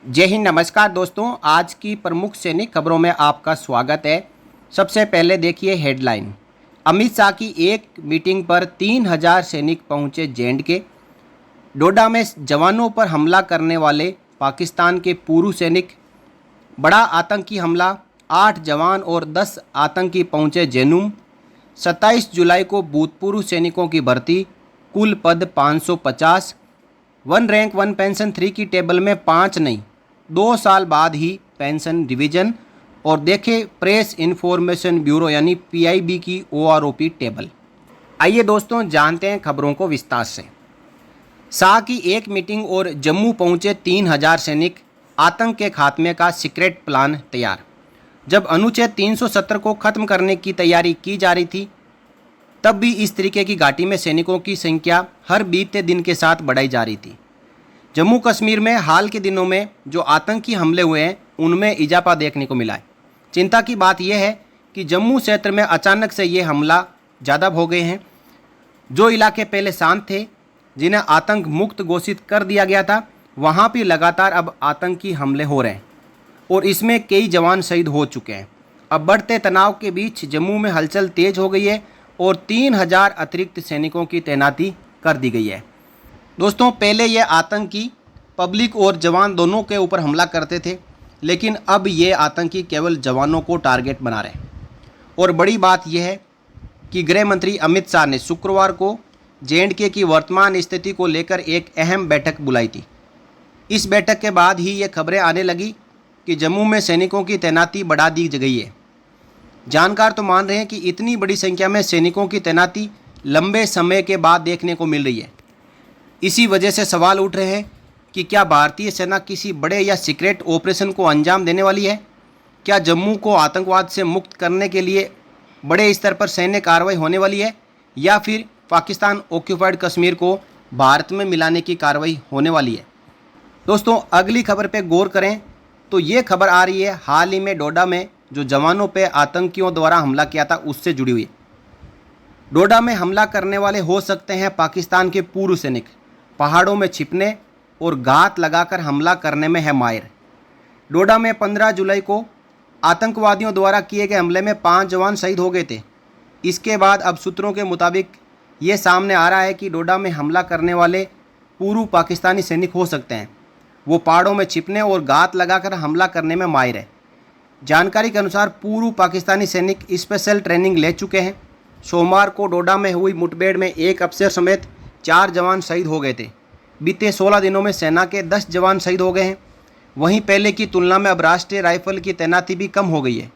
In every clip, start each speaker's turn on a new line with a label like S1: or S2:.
S1: जय हिंद। नमस्कार दोस्तों, आज की प्रमुख सैनिक खबरों में आपका स्वागत है। सबसे पहले देखिए हेडलाइन। अमित शाह की एक मीटिंग पर 3000 सैनिक पहुंचे जे.एंड.के। डोडा में जवानों पर हमला करने वाले पाकिस्तान के पूर्व सैनिक। बड़ा आतंकी हमला, 8 जवान और 10 आतंकी पहुंचे जेनुम। 27 जुलाई को भूतपूर्व सैनिकों की भर्ती, कुल पद 550। वन रैंक वन पेंशन 3 की टेबल में 5 नहीं, 2 साल बाद ही पेंशन रिवीजन। और देखें प्रेस इन्फॉर्मेशन ब्यूरो यानी पीआईबी की ओआरओपी टेबल। आइए दोस्तों जानते हैं खबरों को विस्तार से। शाह की एक मीटिंग और जम्मू पहुंचे 3000 सैनिक, आतंक के खात्मे का सीक्रेट प्लान तैयार। जब अनुच्छेद 370 को खत्म करने की तैयारी की जा रही थी, तब भी इस तरीके की घाटी में सैनिकों की संख्या हर बीतते दिन के साथ बढ़ाई जा रही थी। जम्मू कश्मीर में हाल के दिनों में जो आतंकी हमले हुए हैं, उनमें इजाफा देखने को मिला है। चिंता की बात यह है कि जम्मू क्षेत्र में अचानक से ये हमला ज़्यादा हो गए हैं। जो इलाके पहले शांत थे, जिन्हें आतंक मुक्त घोषित कर दिया गया था, वहाँ भी लगातार अब आतंकी हमले हो रहे हैं और इसमें कई जवान शहीद हो चुके हैं। अब बढ़ते तनाव के बीच जम्मू में हलचल तेज हो गई है और 3000 अतिरिक्त सैनिकों की तैनाती कर दी गई है। दोस्तों, पहले ये आतंकी पब्लिक और जवान दोनों के ऊपर हमला करते थे, लेकिन अब ये आतंकी केवल जवानों को टारगेट बना रहे हैं। और बड़ी बात यह है कि गृह मंत्री अमित शाह ने शुक्रवार को जे.एंड.के की वर्तमान स्थिति को लेकर एक अहम बैठक बुलाई थी। इस बैठक के बाद ही ये खबरें आने लगी कि जम्मू में सैनिकों की तैनाती बढ़ा दी गई है। जानकार तो मान रहे हैं कि इतनी बड़ी संख्या में सैनिकों की तैनाती लंबे समय के बाद देखने को मिल रही है। इसी वजह से सवाल उठ रहे हैं कि क्या भारतीय सेना किसी बड़े या सीक्रेट ऑपरेशन को अंजाम देने वाली है? क्या जम्मू को आतंकवाद से मुक्त करने के लिए बड़े स्तर पर सैन्य कार्रवाई होने वाली है, या फिर पाकिस्तान ऑक्यूपाइड कश्मीर को भारत में मिलाने की कार्रवाई होने वाली है? दोस्तों, अगली खबर पर गौर करें तो ये खबर आ रही है हाल ही में डोडा में जो जवानों पर आतंकियों द्वारा हमला किया था उससे जुड़ी हुई। डोडा में हमला करने वाले हो सकते हैं पाकिस्तान के पूर्व सैनिक। पहाड़ों में छिपने और घात लगाकर हमला करने में है माहिर। डोडा में 15 जुलाई को आतंकवादियों द्वारा किए गए हमले में 5 जवान शहीद हो गए थे। इसके बाद अब सूत्रों के मुताबिक ये सामने आ रहा है कि डोडा में हमला करने वाले पूर्व पाकिस्तानी सैनिक हो सकते हैं। वो पहाड़ों में छिपने और घात लगाकर हमला करने में माहिर है। जानकारी के अनुसार पूर्व पाकिस्तानी सैनिक स्पेशल ट्रेनिंग ले चुके हैं। सोमवार को डोडा में हुई मुठभेड़ में एक अफसर समेत 4 जवान शहीद हो गए थे। बीते 16 दिनों में सेना के 10 जवान शहीद हो गए हैं। वहीं पहले की तुलना में अब राष्ट्रीय राइफल की तैनाती भी कम हो गई है।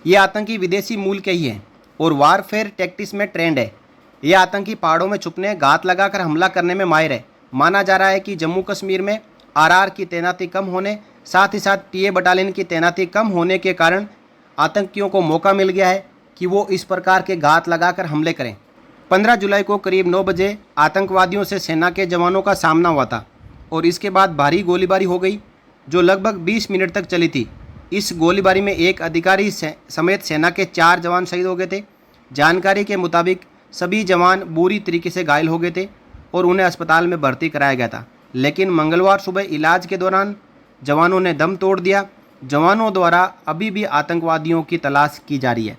S1: ये आतंकी विदेशी मूल के ही हैं और वारफेयर टैक्टिक्स में ट्रेंड है। ये आतंकी पहाड़ों में छुपने, घात लगाकर हमला करने में माहिर है। माना जा रहा है कि जम्मू कश्मीर में आरआर की तैनाती कम होने, साथ ही साथ टीए बटालियन की तैनाती कम होने के कारण आतंकियों को मौका मिल गया है कि वो इस प्रकार के घात लगाकर हमले करें। 15 जुलाई को करीब 9 बजे आतंकवादियों से सेना के जवानों का सामना हुआ था और इसके बाद भारी गोलीबारी हो गई जो लगभग 20 मिनट तक चली थी। इस गोलीबारी में एक अधिकारी समेत सेना के 4 जवान शहीद हो गए थे। जानकारी के मुताबिक सभी जवान बुरी तरीके से घायल हो गए थे और उन्हें अस्पताल में भर्ती कराया गया था, लेकिन मंगलवार सुबह इलाज के दौरान जवानों ने दम तोड़ दिया। जवानों द्वारा अभी भी आतंकवादियों की तलाश की जा रही है।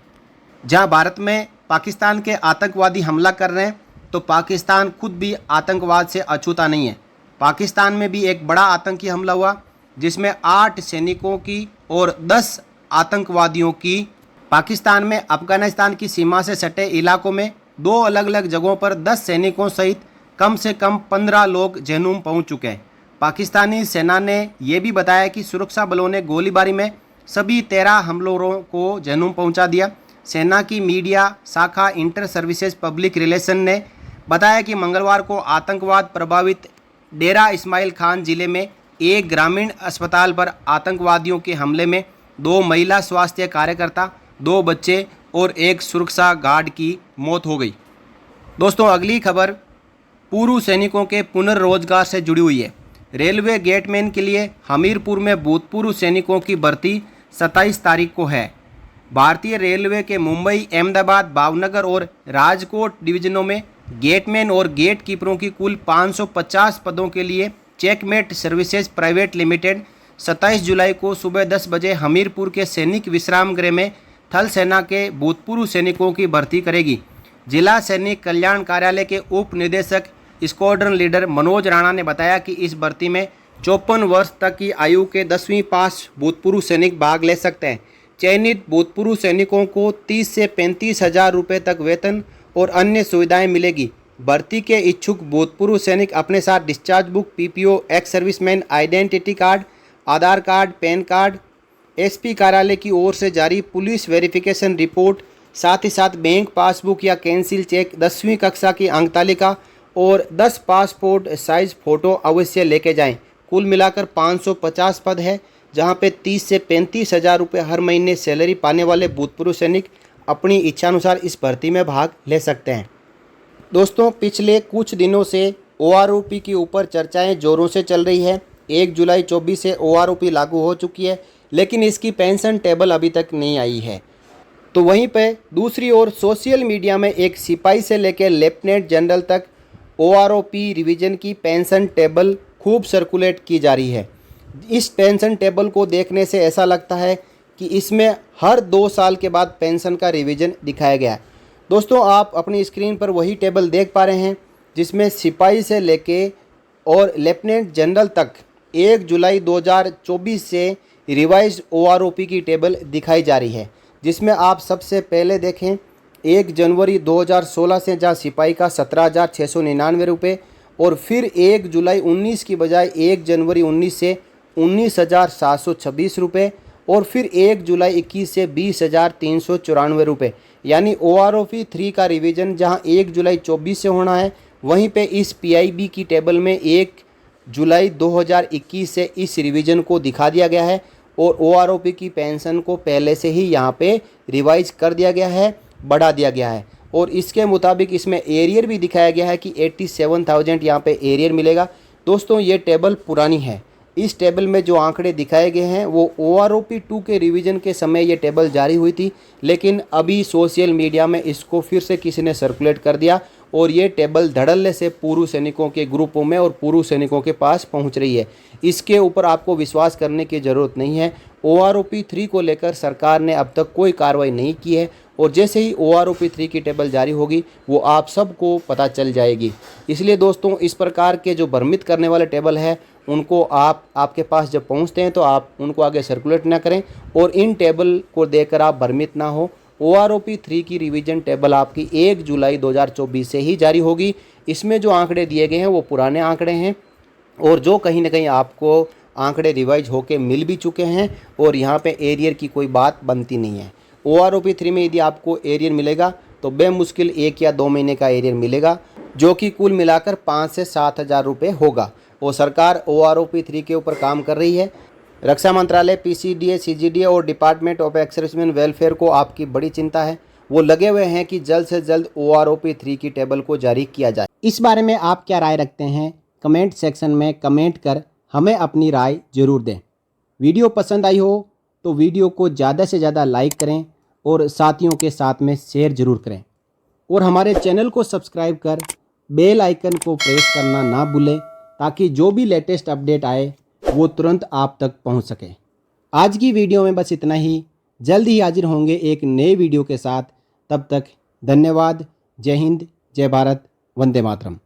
S1: जहां भारत में पाकिस्तान के आतंकवादी हमला कर रहे हैं, तो पाकिस्तान खुद भी आतंकवाद से अछूता नहीं है। पाकिस्तान में भी एक बड़ा आतंकी हमला हुआ जिसमें 8 सैनिकों की और 10 आतंकवादियों की। पाकिस्तान में अफगानिस्तान की सीमा से सटे इलाकों में 2 अलग अलग जगहों पर 10 सैनिकों सहित कम से कम 15 लोग जेनुम पहुंच चुके हैं। पाकिस्तानी सेना ने यह भी बताया कि सुरक्षा बलों ने गोलीबारी में सभी 13 हमलों को जेनुम पहुंचा दिया। सेना की मीडिया शाखा इंटर सर्विसेज पब्लिक रिलेशन ने बताया कि मंगलवार को आतंकवाद प्रभावित डेरा इस्माइल खान जिले में एक ग्रामीण अस्पताल पर आतंकवादियों के हमले में 2 महिला स्वास्थ्य कार्यकर्ता, 2 बच्चे और 1 सुरक्षा गार्ड की मौत हो गई। दोस्तों, अगली खबर पूर्व सैनिकों के पुनर्रोजगार से जुड़ी हुई है। रेलवे गेटमैन के लिए हमीरपुर में भूतपूर्व सैनिकों की भर्ती 27 तारीख को है। भारतीय रेलवे के मुंबई, अहमदाबाद, भावनगर और राजकोट डिवीजनों में गेटमैन और गेट कीपरों की कुल 550 पदों के लिए चेकमेट सर्विसेज प्राइवेट लिमिटेड 27 जुलाई को सुबह 10 बजे हमीरपुर के सैनिक विश्राम गृह में थल सेना के भूतपूर्व सैनिकों की भर्ती करेगी। जिला सैनिक कल्याण कार्यालय के उप निदेशक स्क्वाड्रन लीडर मनोज राणा ने बताया कि इस भर्ती में 54 वर्ष तक की आयु के 10वीं पास भूतपूर्व सैनिक भाग ले सकते हैं। चयनित भूतपूर्व सैनिकों को 30 से 35 हज़ार रुपये तक वेतन और अन्य सुविधाएं मिलेगी। भर्ती के इच्छुक भूतपूर्व सैनिक अपने साथ discharge book, PPO, ex serviceman identity card, Aadhaar card, PAN card, SP कार्यालय की ओर से जारी पुलिस वेरिफिकेशन रिपोर्ट, साथ ही साथ बैंक पासबुक या कैंसिल चेक, 10वीं कक्षा की अंक तालिका और 10 पासपोर्ट साइज फ़ोटो अवश्य लेके जाएं। कुल मिलाकर 550 पद है, जहां पे 30 से 35 हज़ार रुपये हर महीने सैलरी पाने वाले भूतपूर्व सैनिक अपनी इच्छानुसार इस भर्ती में भाग ले सकते हैं। दोस्तों, पिछले कुछ दिनों से ओआरओपी के ऊपर चर्चाएं जोरों से चल रही है। 1 जुलाई 24 से ओआरओपी लागू हो चुकी है, लेकिन इसकी पेंशन टेबल अभी तक नहीं आई है। तो वहीं पे दूसरी ओर सोशल मीडिया में एक सिपाही से लेकर लेफ्टिनेंट जनरल तक ओआरओपी रिवीजन की पेंशन टेबल खूब सर्कुलेट की जा रही है। इस पेंशन टेबल को देखने से ऐसा लगता है कि इसमें हर 2 साल के बाद पेंशन का रिवीजन दिखाया गया है। दोस्तों, आप अपनी स्क्रीन पर वही टेबल देख पा रहे हैं जिसमें सिपाही से लेके और लेफ्टिनेंट जनरल तक 1 जुलाई 2024 से रिवाइज ओआरओपी की टेबल दिखाई जा रही है, जिसमें आप सबसे पहले देखें 1 जनवरी 2016 से जहां सिपाही का 17,699 रुपये और फिर 1 जुलाई 19 की बजाय 1 जनवरी 19 से 19,726 रुपये और फिर 1 जुलाई 21 से 20,394 रुपये। यानी ओआरओपी 3 का रिवीजन जहां 1 जुलाई 24 से होना है, वहीं पे इस पीआईबी की टेबल में 1 जुलाई 2021 से इस रिवीजन को दिखा दिया गया है और ओआरओपी की पेंशन को पहले से ही यहाँ पे रिवाइज कर दिया गया है, बढ़ा दिया गया है। और इसके मुताबिक इसमें एरियर भी दिखाया गया है कि 87,000 यहाँ पे एरियर मिलेगा। दोस्तों, ये टेबल पुरानी है। इस टेबल में जो आंकड़े दिखाए गए हैं वो ओआरओपी 2 के रिवीजन के समय ये टेबल जारी हुई थी, लेकिन अभी सोशल मीडिया में इसको फिर से किसी ने सर्कुलेट कर दिया और ये टेबल धड़ल्ले से पूर्व सैनिकों के ग्रुपों में और पूर्व सैनिकों के पास पहुंच रही है। इसके ऊपर आपको विश्वास करने की ज़रूरत नहीं है। ओआरओपी 3 को लेकर सरकार ने अब तक कोई कार्रवाई नहीं की है और जैसे ही ओआरओपी 3 की टेबल जारी होगी वो आप सबको पता चल जाएगी। इसलिए दोस्तों, इस प्रकार के जो भ्रमित करने वाले टेबल है उनको आपके पास जब पहुंचते हैं तो आप उनको आगे सर्कुलेट ना करें और इन टेबल को देखकर आप भ्रमित ना हो। ओआरओपी 3 की रिवीजन टेबल आपकी 1 जुलाई 2024 से ही जारी होगी। इसमें जो आंकड़े दिए गए हैं वो पुराने आंकड़े हैं और जो कहीं ना कहीं आपको आंकड़े रिवाइज होके मिल भी चुके हैं और यहाँ पे एरियर की कोई बात बनती नहीं है। ओआरओपी 3 में यदि आपको एरियर मिलेगा तो बेमुश्किल 1 या 2 महीने का एरियर मिलेगा, जो कि कुल मिलाकर 5 से 7 हज़ार रुपये होगा। और सरकार ओआरओपी 3 के ऊपर काम कर रही है। रक्षा मंत्रालय, पीसीडीए, सीजीडीए और department of ex serviceman welfare को आपकी बड़ी चिंता है। वो लगे हुए हैं कि जल्द से जल्द ओआरओपी 3 की टेबल को जारी किया जाए। इस बारे में आप क्या राय रखते हैं? कमेंट सेक्शन में कमेंट कर हमें अपनी राय जरूर दें। वीडियो पसंद आई हो तो वीडियो को ज़्यादा से ज़्यादा लाइक करें और साथियों के साथ में शेयर जरूर करें और हमारे चैनल को सब्सक्राइब कर बेल आइकन को प्रेस करना ना भूलें, ताकि जो भी लेटेस्ट अपडेट आए वो तुरंत आप तक पहुंच सके। आज की वीडियो में बस इतना ही। जल्द ही हाजिर होंगे एक नए वीडियो के साथ। तब तक धन्यवाद। जय हिंद, जय भारत, वंदे मातरम।